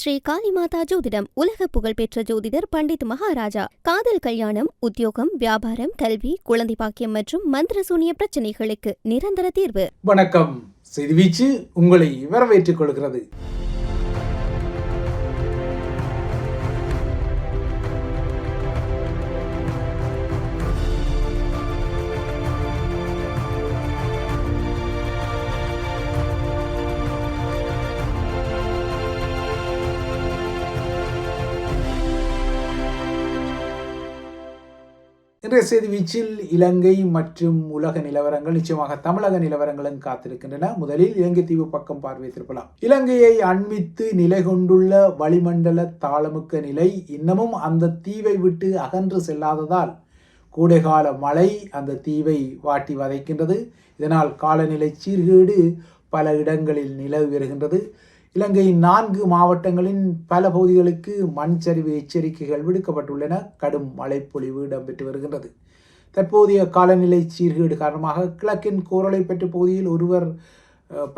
ஸ்ரீ காளிமாதா ஜோதிடம் உலக புகழ்பெற்ற ஜோதிடர் பண்டித் மகாராஜா. காதல், கல்யாணம், உத்தியோகம், வியாபாரம், கல்வி, குழந்தை பாக்கியம் மற்றும் மந்திர சூனிய பிரச்சனைகளுக்கு நிரந்தர தீர்வு. வணக்கம். செய்திவீச்சு உங்களை வரவேற்றுக் கொள்கிறது. இன்றைய செய்தி வீச்சில் இலங்கை மற்றும் உலக நிலவரங்கள், நிச்சயமாக தமிழக நிலவரங்களும் காத்திருக்கின்றன. முதலில் இலங்கை தீவு பக்கம் பார்வை திருப்பலாம். இலங்கையை அண்மித்து நிலை கொண்டுள்ள வளிமண்டல தாளமுக்க நிலை இன்னமும் அந்த தீவை விட்டு அகன்று செல்லாததால் கோடைகால மழை அந்த தீவை வாட்டி வதைக்கின்றது. இதனால் காலநிலை சீர்கேடு பல இடங்களில் நிலவி வருகின்றது. இலங்கையின் 4 மாவட்டங்களின் பல பகுதிகளுக்கு மண் சரிவு எச்சரிக்கைகள் விடுக்கப்பட்டுள்ளன. கடும் மழைப்பொழிவு இடம்பெற்று வருகின்றது. தற்போதைய காலநிலை சீர்கேடு காரணமாக கிழக்கின் கோரளைப்பற்று பகுதியில் ஒருவர்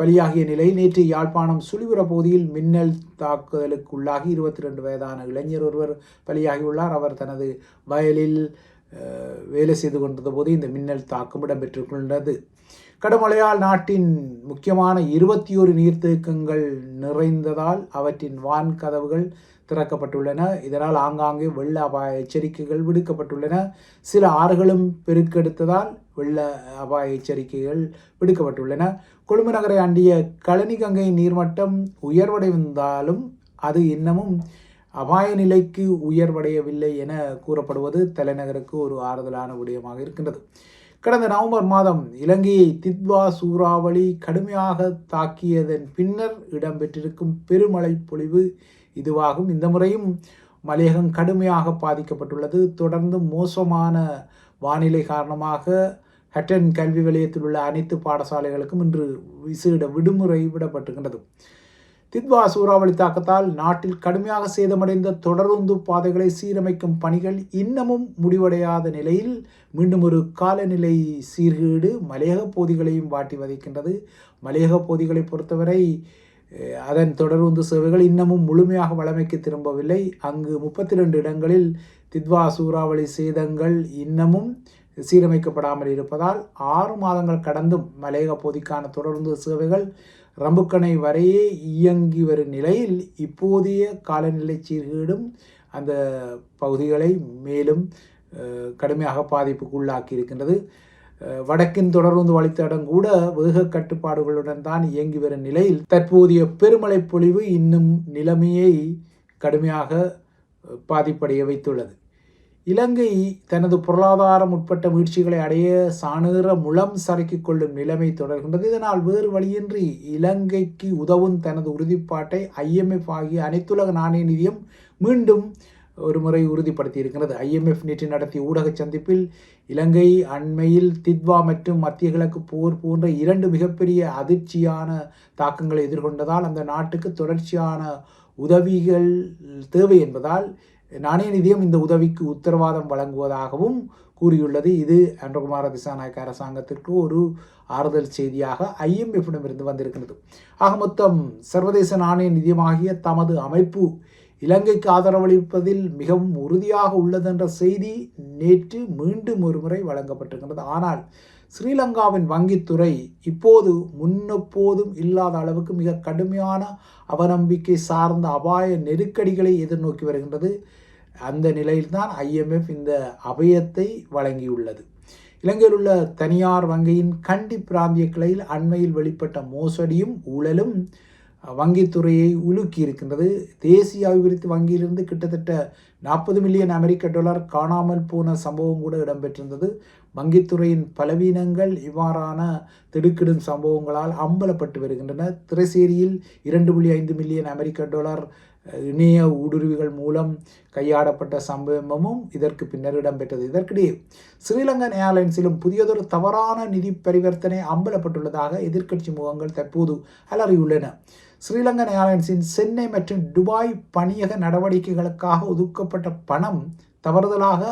பலியாகிய நிலையில் நேற்று யாழ்ப்பாணம் சுழிபுர பகுதியில் மின்னல் தாக்குதலுக்குள்ளாகி 22 வயதான இளைஞர் ஒருவர் பலியாகியுள்ளார். அவர் தனது வயலில் வேலை செய்து கொண்டிருந்த போது இந்த மின்னல் தாக்கம் இடம்பெற்றிருக்கின்றது. கடுமழையால் நாட்டின் முக்கியமான 21 நீர்த்தேக்கங்கள் நிறைந்ததால் அவற்றின் வான் கதவுகள் திறக்கப்பட்டுள்ளன. இதனால் ஆங்காங்கே வெள்ள அபாய எச்சரிக்கைகள் விடுக்கப்பட்டுள்ளன. சில ஆறுகளும் பெருக்கெடுத்ததால் வெள்ள அபாய எச்சரிக்கைகள் விடுக்கப்பட்டுள்ளன. கொழும்பு நகரை அண்டிய கழனி கங்கை நீர்மட்டம் உயர்வடைந்தாலும் அது இன்னமும் அபாய நிலைக்கு உயர்வடையவில்லை என கூறப்படுவது தலைநகருக்கு ஒரு ஆறுதலான விடயமாக இருக்கின்றது. கடந்த நவம்பர் மாதம் இலங்கையை தித்வா சூறாவளி கடுமையாக தாக்கியதன் பின்னர் இடம்பெற்றிருக்கும் பெருமழை பொழிவு இதுவாகும். இந்த முறையும் மலையகம் கடுமையாக பாதிக்கப்பட்டுள்ளது. தொடர்ந்து மோசமான வானிலை காரணமாக ஹட்டன் கல்வி வலயத்தில் உள்ள அனைத்து பாடசாலைகளுக்கும் இன்று விசேட விடுமுறை விடப்பட்டிருக்கின்றது. தித்வா சூறாவளி தாக்கத்தால் நாட்டில் கடுமையாக சேதமடைந்த தொடருந்து பாதைகளை சீரமைக்கும் பணிகள் இன்னமும் முடிவடையாத நிலையில் மீண்டும் ஒரு காலநிலை சீர்கேடு மலையக பகுதிகளையும் வாட்டி வதைக்கின்றது. மலையக பகுதிகளை பொறுத்தவரை அதன் தொடருந்து சேவைகள் இன்னமும் முழுமையாக வழமைக்கு திரும்பவில்லை. அங்கு 32 இடங்களில் தித்வா சூறாவளி சேதங்கள் இன்னமும் சீரமைக்கப்படாமல் இருப்பதால் 6 மாதங்கள் கடந்தும் மலையக பகுதிக்கான தொடருந்து சேவைகள் ரம்புக்கணை வரையே இயங்கி வரும் நிலையில் இப்போதைய காலநிலை சீர்கேடும் அந்த பகுதிகளை மேலும் கடுமையாக பாதிப்புக்கு உள்ளாக்கி இருக்கின்றது. வடக்கின் தொடர்ந்து வழித்தடம் கூட வேக கட்டுப்பாடுகளுடன் தான் இயங்கி வரும் நிலையில் தற்போதைய பெருமழை பொழிவு இன்னும் நிலைமையை கடுமையாக பாதிப்படைய வைத்துள்ளது. இலங்கை தனது பொருளாதாரம் உட்பட்ட வீழ்ச்சிகளை அடைய சாணுகிற முளம் சறுக்கிக் கொள்ளும் நிலைமை தொடர்கின்றது. இதனால் வேறு வழியின்றி இலங்கைக்கு உதவும் தனது உறுதிப்பாட்டை IMF ஆகிய அனைத்துலக நாணய நிதியம் மீண்டும் ஒரு முறை உறுதிப்படுத்தி இருக்கிறது. IMF நேற்று நடத்திய ஊடக சந்திப்பில் இலங்கை அண்மையில் தித்வா மற்றும் மத்திய கிழக்கு போர் போன்ற 2 மிகப்பெரிய அதிர்ச்சியான தாக்கங்களை எதிர்கொண்டதால் அந்த நாட்டுக்கு தொடர்ச்சியான உதவிகள் தேவை என்பதால் நாணய நிதியம் இந்த உதவிக்கு உத்தரவாதம் வழங்குவதாகவும் கூறியுள்ளது. இது அன்றகுமார திசாநாயக்க அரசாங்கத்திற்கு ஒரு ஆறுதல் செய்தியாக IMFிடமிருந்து வந்திருக்கிறது. ஆக மொத்தம் சர்வதேச நாணய நிதியமாகிய தமது அமைப்பு இலங்கைக்கு ஆதரவளிப்பதில் மிகவும் உறுதியாக உள்ளதென்ற செய்தி நேற்று மீண்டும் ஒருமுறை வழங்கப்பட்டிருக்கிறது. ஆனால் ஸ்ரீலங்காவின் வங்கித்துறை இப்போது முன்னெப்போதும் இல்லாத அளவுக்கு மிக கடுமையான அவநம்பிக்கை சார்ந்த அபாய நெருக்கடிகளை எதிர்நோக்கி வருகின்றது. அந்த நிலையில்தான் IMF இந்த அபயத்தை வழங்கியுள்ளது. இலங்கையில் உள்ள தனியார் வங்கியின் கண்டி பிராந்திய கிளையில் அண்மையில் வெளிப்பட்ட மோசடியும் ஊழலும் வங்கித்துறையை உலுக்கி இருக்கின்றது. தேசிய அபிவிருத்தி வங்கியிலிருந்து கிட்டத்தட்ட $40 மில்லியன் காணாமல் போன சம்பவம் கூட இடம்பெற்றிருந்தது. வங்கித்துறையின் பலவீனங்கள் இவ்வாறான திடுக்கிடும் சம்பவங்களால் அம்பலப்பட்டு வருகின்றன. திரைசேரியில் $2.5 மில்லியன் இணைய ஊடுருவிகள் மூலம் கையாடப்பட்ட சம்பவமும் இதற்கு பின்னர் இடம்பெற்றது. இதற்கிடையே ஸ்ரீலங்கன் ஏர்லைன்ஸிலும் புதியதொரு தவறான நிதி பரிவர்த்தனை அம்பலப்பட்டுள்ளதாக எதிர்க்கட்சி முகங்கள் தற்போது அலறியுள்ளன. ஸ்ரீலங்கன் ஏர்லைன்ஸின் சென்னை மற்றும் துபாய் பணியக நடவடிக்கைகளுக்காக ஒதுக்கப்பட்ட பணம் தவறுதலாக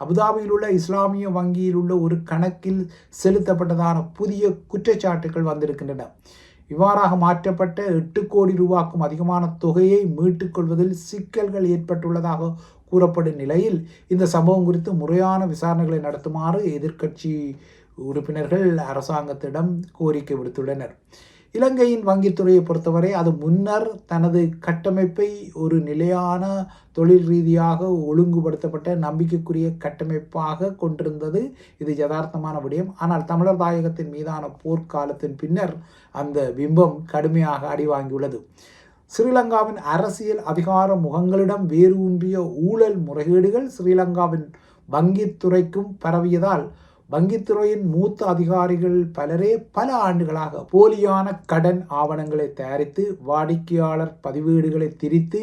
அபுதாபியில் உள்ள இஸ்லாமிய வங்கியில் உள்ள ஒரு கணக்கில் செலுத்தப்பட்டதான புதிய குற்றச்சாட்டுகள் வந்திருக்கின்றன. இவ்வாறாக மாற்றப்பட்ட 8 கோடி ரூபாய்க்கும் அதிகமான தொகையை மீட்டுக் கொள்வதில் சிக்கல்கள் ஏற்பட்டுள்ளதாக கூறப்படும் நிலையில் இந்த சம்பவம் குறித்து முறையான விசாரணைகளை நடத்துமாறு எதிர்க்கட்சி உறுப்பினர்கள் அரசாங்கத்திடம் கோரிக்கை விடுத்துள்ளனர். இலங்கையின் வங்கித்துறையை பொறுத்தவரை அது முன்னர் தனது கட்டமைப்பை ஒரு நிலையான தொழில் ரீதியாக ஒழுங்குபடுத்தப்பட்ட நம்பிக்கைக்குரிய கட்டமைப்பாக கொண்டிருந்தது. இது யதார்த்தமான விடயம். ஆனால் தமிழர் தாயகத்தின் மீதான போர்க்காலத்தின் பின்னர் அந்த பிம்பம் கடுமையாக அடிவாங்கியுள்ளது. ஸ்ரீலங்காவின் அரசியல் அதிகார முகங்களிடம் வேரூன்றிய ஊழல் முறைகேடுகள் ஸ்ரீலங்காவின் வங்கித்துறைக்கும் பரவியதால் வங்கித்துறையின் மூத்த அதிகாரிகள் பலரே பல ஆண்டுகளாக போலியான கடன் ஆவணங்களை தயாரித்து வாடிக்கையாளர் பதிவேடுகளை திரித்து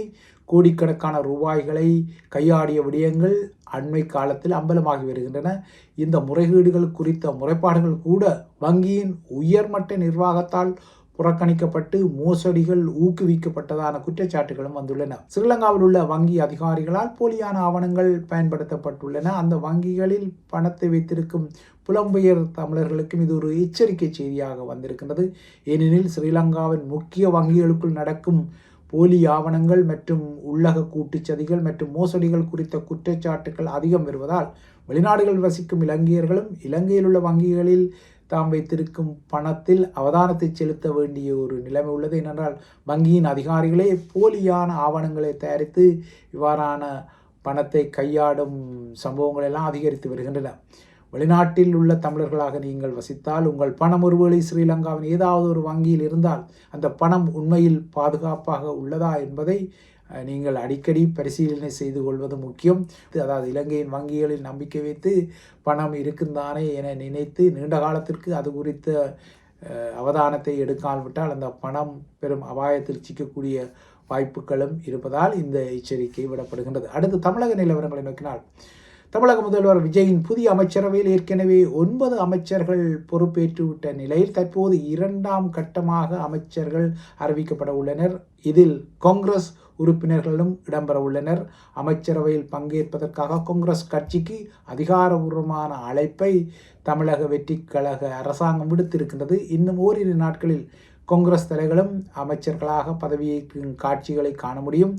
கோடிக்கணக்கான ரூபாய்களை கையாடிய விடயங்கள் அண்மை காலத்தில் அம்பலமாகி வருகின்றன. இந்த முறைகேடுகள் குறித்த முறைப்பாடுகள் கூட வங்கியின் உயர்மட்ட நிர்வாகத்தால் புறக்கணிக்கப்பட்டு மோசடிகள் ஊக்குவிக்கப்பட்டதான குற்றச்சாட்டுகளும் வந்துள்ளன. ஸ்ரீலங்காவில் உள்ள வங்கி அதிகாரிகளால் போலியான ஆவணங்கள் பயன்படுத்தப்பட்டுள்ளன. அந்த வங்கிகளில் பணத்தை வைத்திருக்கும் புலம்பெயர் தமிழர்களுக்கும் இது ஒரு எச்சரிக்கை செய்தியாக வந்திருக்கின்றது. ஏனெனில் ஸ்ரீலங்காவின் முக்கிய வங்கிகளுக்குள் நடக்கும் போலி ஆவணங்கள் மற்றும் உள்ளக கூட்டுச்சதிகள் மற்றும் மோசடிகள் குறித்த குற்றச்சாட்டுகள் அதிகம் வருவதால் வெளிநாடுகள் வசிக்கும் இலங்கையர்களும் இலங்கையில் உள்ள வங்கிகளில் தாம் வைத்திருக்கும் பணத்தில் அவதானத்தை செலுத்த வேண்டிய ஒரு நிலைமை உள்ளது. ஏனென்றால் வங்கியின் அதிகாரிகளே போலியான ஆவணங்களை தயாரித்து இவ்வாறான பணத்தை கையாடும் சம்பவங்கள் எல்லாம் அதிகரித்து வருகின்றன. வெளிநாட்டில் உள்ள தமிழர்களாக நீங்கள் வசித்தால் உங்கள் பணம் ஒருவேளை ஸ்ரீலங்காவின் ஏதாவது ஒரு வங்கியில் இருந்தால் அந்த பணம் உண்மையில் பாதுகாப்பாக உள்ளதா என்பதை நீங்கள் அடிக்கடி பரிசீலனை செய்து கொள்வது முக்கியம். அதாவது இலங்கையின் வங்கிகளில் நம்பிக்கை வைத்து பணம் இருக்குந்தானே என நினைத்து நீண்ட காலத்திற்கு அது குறித்த அவதானத்தை எடுக்காவிட்டால் அந்த பணம் பெரும் அபாயத்தில் சிக்கக்கூடிய வாய்ப்புகளும் இருப்பதால் இந்த எச்சரிக்கை விடப்படுகின்றது. அடுத்து தமிழக நிலவரங்களை நோக்கினால் தமிழக முதல்வர் விஜயின் புதிய அமைச்சரவையில் ஏற்கனவே 9 அமைச்சர்கள் பொறுப்பேற்றுவிட்ட நிலையில் தற்போது 2ஆம் கட்டமாக அமைச்சர்கள் அறிவிக்கப்பட உள்ளனர். இதில் காங்கிரஸ் உறுப்பினர்களும் இடம்பெற உள்ளனர். அமைச்சரவையில் பங்கேற்பதற்காக காங்கிரஸ் கட்சிக்கு அதிகாரபூர்வமான அழைப்பை தமிழக வெற்றி கழக அரசாங்கம் விடுத்திருக்கின்றது. இன்னும் ஓரிரு நாட்களில் காங்கிரஸ் தலைவர்களும் அமைச்சர்களாக பதவியேற்கும் காட்சிகளை காண முடியும்.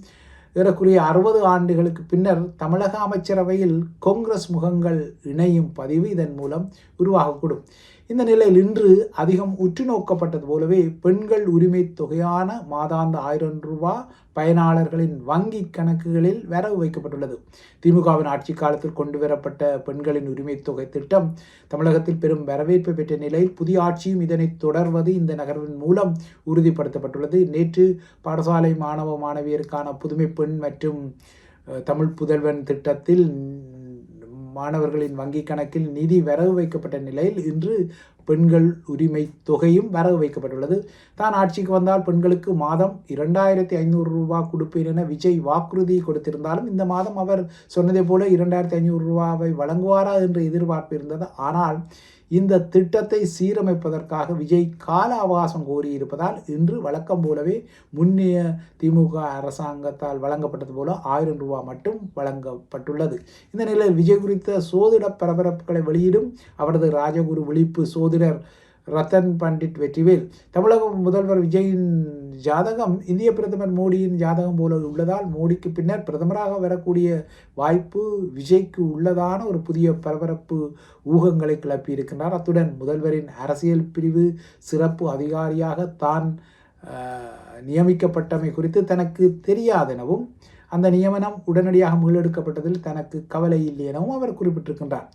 ஏறக்குறைய 60 ஆண்டுகளுக்கு பின்னர் தமிழக அமைச்சரவையில் காங்கிரஸ் முகங்கள் இணையும் பதிவு இதன் மூலம் உருவாகக்கூடும். இந்த நிலையில் இன்று அதிகம் உற்று நோக்கப்பட்டது போலவே பெண்கள் உரிமை தொகையான மாதாந்த 1000 ரூபாய் பயனாளர்களின் வங்கி கணக்குகளில் வரவு வைக்கப்பட்டுள்ளது. திமுகவின் ஆட்சி காலத்தில் கொண்டு வரப்பட்ட பெண்களின் உரிமை தொகை திட்டம் தமிழகத்தில் பெரும் வரவேற்பை பெற்ற நிலையில் புதிய ஆட்சியும் இதனை தொடர்வது இந்த நகர்வின் மூலம் உறுதிப்படுத்தப்பட்டுள்ளது. நேற்று பாடசாலை மாணவ மாணவியருக்கான புதுமை பெண் மற்றும் தமிழ் புதல்வன் திட்டத்தில் மாணவர்களின் வங்கி கணக்கில் நிதி வரவு வைக்கப்பட்ட நிலையில் இன்று பெண்கள் உரிமை தொகையும் வரவு வைக்கப்பட்டுள்ளது. தான் ஆட்சிக்கு வந்தால் பெண்களுக்கு மாதம் 2500 ரூபாய் கொடுப்பேன் என விஜய் வாக்குறுதி கொடுத்திருந்தாலும் இந்த மாதம் அவர் சொன்னதை போல 2500 ரூபாவை வழங்குவாரா என்று எதிர்பார்ப்பு இருந்தது. ஆனால் இந்த திட்டத்தை சீரமைப்பதற்காக விஜய் கால அவகாசம் கோரியிருப்பதால் இன்று வழக்கம் போலவே முன்னைய திமுக அரசாங்கத்தால் வழங்கப்பட்டது போல 1000 ரூபாய் மட்டும் வழங்கப்பட்டுள்ளது. இந்த நிலையில் விஜய் குறித்த சோதிட பரபரப்புகளை வெளியிடும் அவரது ராஜகுரு விழிப்பு சோதிடர் ரத்தன் பண்டிட் வெற்றிவேல் தமிழக முதல்வர் விஜயின் ஜாதகம் இந்திய பிரதமர் மோடியின் ஜாதகம் போல உள்ளதால் மோடிக்கு பின்னர் பிரதமராக வரக்கூடிய வாய்ப்பு விஜய்க்கு உள்ளதான ஒரு புதிய பரபரப்பு ஊகங்களை கிளப்பி இருக்கின்றார். அத்துடன் முதல்வரின் அரசியல் பிரிவு சிறப்பு அதிகாரியாக தான் நியமிக்கப்பட்டமை குறித்து தனக்கு தெரியாதெனவும் அந்த நியமனம் உடனடியாக மீளெடுக்கப்பட்டதில் தனக்கு கவலை இல்லை எனவும் அவர் குறிப்பிட்டிருக்கின்றார்.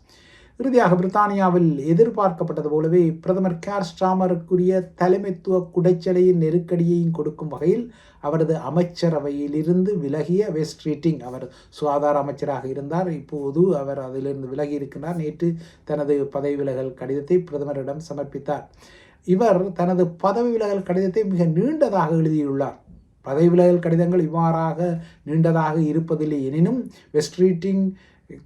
இறுதியாக பிரித்தானியாவில் எதிர்பார்க்கப்பட்டது போலவே பிரதமர் கேர் ஸ்டாமருக்குரிய தலைமைத்துவ குடைச்சலையின் நெருக்கடியையும் கொடுக்கும் வகையில் அவரது அமைச்சரவையிலிருந்து விலகிய வெஸ்ட் ரீட்டிங், அவர் சுகாதார அமைச்சராக இருந்தார், இப்போது அவர் அதிலிருந்து விலகி இருக்கின்றார். நேற்று தனது பதவி விலகல் கடிதத்தை பிரதமரிடம் சமர்ப்பித்தார். இவர் தனது பதவி விலகல் கடிதத்தை மிக நீண்டதாக எழுதியுள்ளார். பதவி விலகல் கடிதங்கள் இவ்வாறாக நீண்டதாக இருப்பதில்லை எனினும் வெஸ்ட் ரீட்டிங்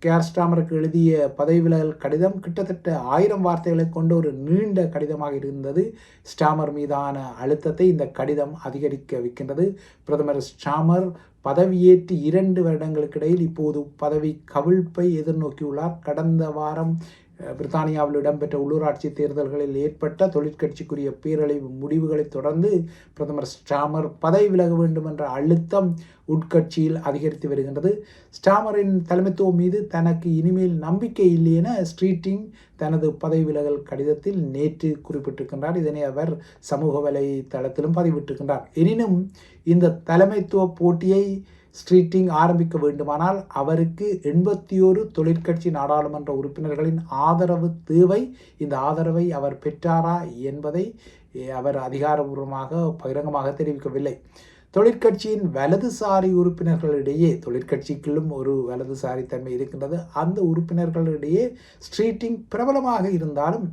கேர் ஸ்டாமருக்கு எழுதிய பதவி விலகல் கடிதம் கிட்டத்தட்ட 1000 வார்த்தைகளை கொண்ட ஒரு நீண்ட கடிதமாக இருந்தது. ஸ்டாமர் மீதான அழுத்தத்தை இந்த கடிதம் அதிகரிக்க வைக்கின்றது. பிரதமர் ஸ்டாமர் பதவியேற்று 2 வருடங்களுக்கு இடையில் இப்போது பதவி கவிழ்ப்பை எதிர்நோக்கியுள்ளார். கடந்த வாரம் பிரித்தானியாவில் இடம்பெற்ற உள்ளூராட்சி தேர்தல்களில் ஏற்பட்ட தொழிற்கட்சிக்குரிய பேரழிவு முடிவுகளை தொடர்ந்து பிரதமர் ஸ்டாமர் பதவி விலக வேண்டும் என்ற அழுத்தம் உட்கட்சியில் அதிகரித்து வருகின்றது. ஸ்டாமரின் தலைமைத்துவம் மீது தனக்கு இனிமேல் நம்பிக்கை இல்லை என ஸ்ட்ரீட்டிங் தனது பதவி விலகல் கடிதத்தில் நேற்று குறிப்பிட்டிருக்கின்றார். இதனை அவர் சமூக வலைதளத்திலும் பதிவிட்டிருக்கின்றார். எனினும் இந்த தலைமைத்துவ போட்டியை ஸ்ட்ரீட்டிங் ஆரம்பிக்க வேண்டுமானால் அவருக்கு 81 தொழிற்கட்சி நாடாளுமன்ற உறுப்பினர்களின் ஆதரவு தேவை. இந்த ஆதரவை அவர் பெற்றாரா என்பதை அவர் அதிகாரபூர்வமாக பகிரங்கமாக தெரிவிக்கவில்லை. தொழிற்கட்சியின் வலதுசாரி உறுப்பினர்களிடையே, தொழிற்கட்சிக்குள்ளும் ஒரு வலதுசாரி தன்மை இருக்கின்றது, அந்த உறுப்பினர்களிடையே ஸ்ட்ரீட்டிங் பிரபலமாக இருந்தாலும்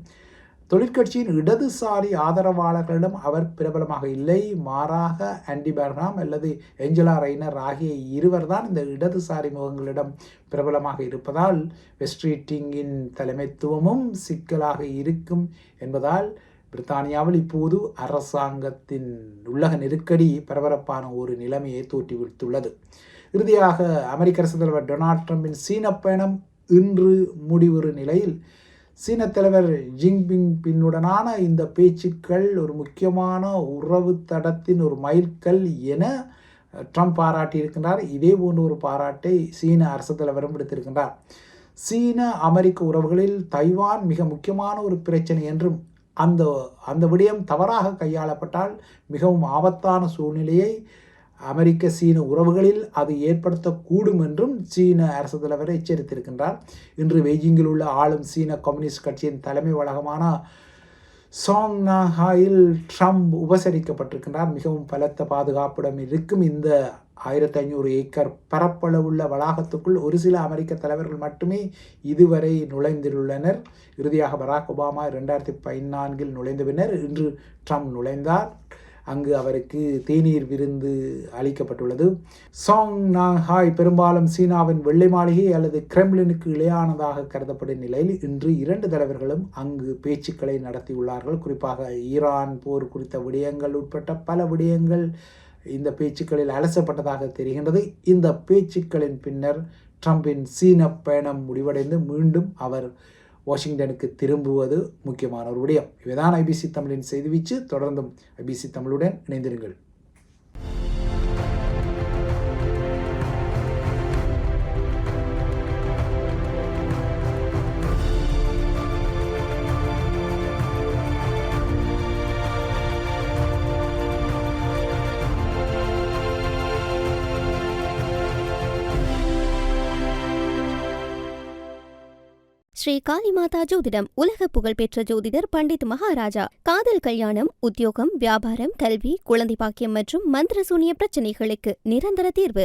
தொழிற்கட்சியின் இடதுசாரி ஆதரவாளர்களிடம் அவர் பிரபலமாக இல்லை. மாறாக ஆண்டி பெர்னாம் அல்லது ஏஞ்சலா ரெய்னர் ஆகிய இருவர் தான் இந்த இடதுசாரி முகங்களிடம் பிரபலமாக இருப்பதால் ஸ்ட்ரீட்டிங்கின் தலைமைத்துவமும் சிக்கலாக இருக்கும் என்பதால் பிரித்தானியாவில் இப்போது அரசாங்கத்தின் உள்ளக நெருக்கடி பரபரப்பான ஒரு நிலைமையை தோற்றுவித்துள்ளது. இறுதியாக அமெரிக்க அரசு தலைவர் டொனால்ட் ட்ரம்பின் சீன பயணம் இன்று முடிவுறு நிலையில் சீன தலைவர் ஜின்பிங் பின்னுடனான இந்த பேச்சுக்கள் ஒரு முக்கியமான உறவு தடத்தின் ஒரு மைல்கல் என ட்ரம்ப் பாராட்டியிருக்கின்றார். இதே போன்ற ஒரு பாராட்டை சீன அரசு தலைவரும் விடுத்திருக்கின்றார். சீன அமெரிக்க உறவுகளில் தைவான் மிக முக்கியமான ஒரு பிரச்சனை என்றும் அந்த விடயம் தவறாக கையாளப்பட்டால் மிகவும் ஆபத்தான சூழ்நிலையை அமெரிக்க சீன உறவுகளில் அது ஏற்படுத்தக்கூடும் என்றும் சீன அரசு தலைவர் எச்சரித்திருக்கின்றார். இன்று பெய்ஜிங்கில் உள்ள ஆளும் சீன கம்யூனிஸ்ட் கட்சியின் தலைமை வளாகமான சாங்னாஹாயில் ட்ரம்ப் உபசரிக்கப்பட்டிருக்கின்றார். மிகவும் பலத்த பாதுகாப்புடன் இருக்கும் இந்த 1500 ஏக்கர் பரப்பளவுள்ள வளாகத்துக்குள் ஒரு சில அமெரிக்க தலைவர்கள் மட்டுமே இதுவரை நுழைந்துள்ளனர். இறுதியாக பராக் ஒபாமா 2014 நுழைந்த பின்னர் இன்று ட்ரம்ப் நுழைந்தார். அங்கு அவருக்கு தேநீர் விருந்து அளிக்கப்பட்டுள்ளது. சாங்னாஹாய் பெரும்பாலும் சீனாவின் வெள்ளை மாளிகை அல்லது கிரெம்லினுக்கு இணையானதாக கருதப்படும் நிலையில் இன்று 2 தலைவர்களும் அங்கு பேச்சுக்களை நடத்தியுள்ளார்கள். குறிப்பாக ஈரான் போர் குறித்த விடயங்கள் உட்பட்ட பல விடயங்கள் இந்த பேச்சுக்களில் அலசப்பட்டதாக தெரிகின்றது. இந்த பேச்சுக்களின் பின்னர் ட்ரம்பின் சீன பயணம் முடிவடைந்து மீண்டும் அவர் வாஷிங்டனுக்கு திரும்புவது முக்கியமான ஒரு விடயம். இவைதான் ஐபிசி தமிழின் செய்தி வீச்சு. தொடர்ந்தும் ஐபிசி தமிழுடன் இணைந்திருங்கள். ஸ்ரீ காளிமாதா ஜோதிடம் உலக புகழ்பெற்ற ஜோதிடர் பண்டித் மகாராஜா. காதல், கல்யாணம், உத்தியோகம், வியாபாரம், கல்வி, குழந்தை பாக்கியம் மற்றும் மந்திர சூனிய பிரச்சனைகளுக்கு நிரந்தர தீர்வு.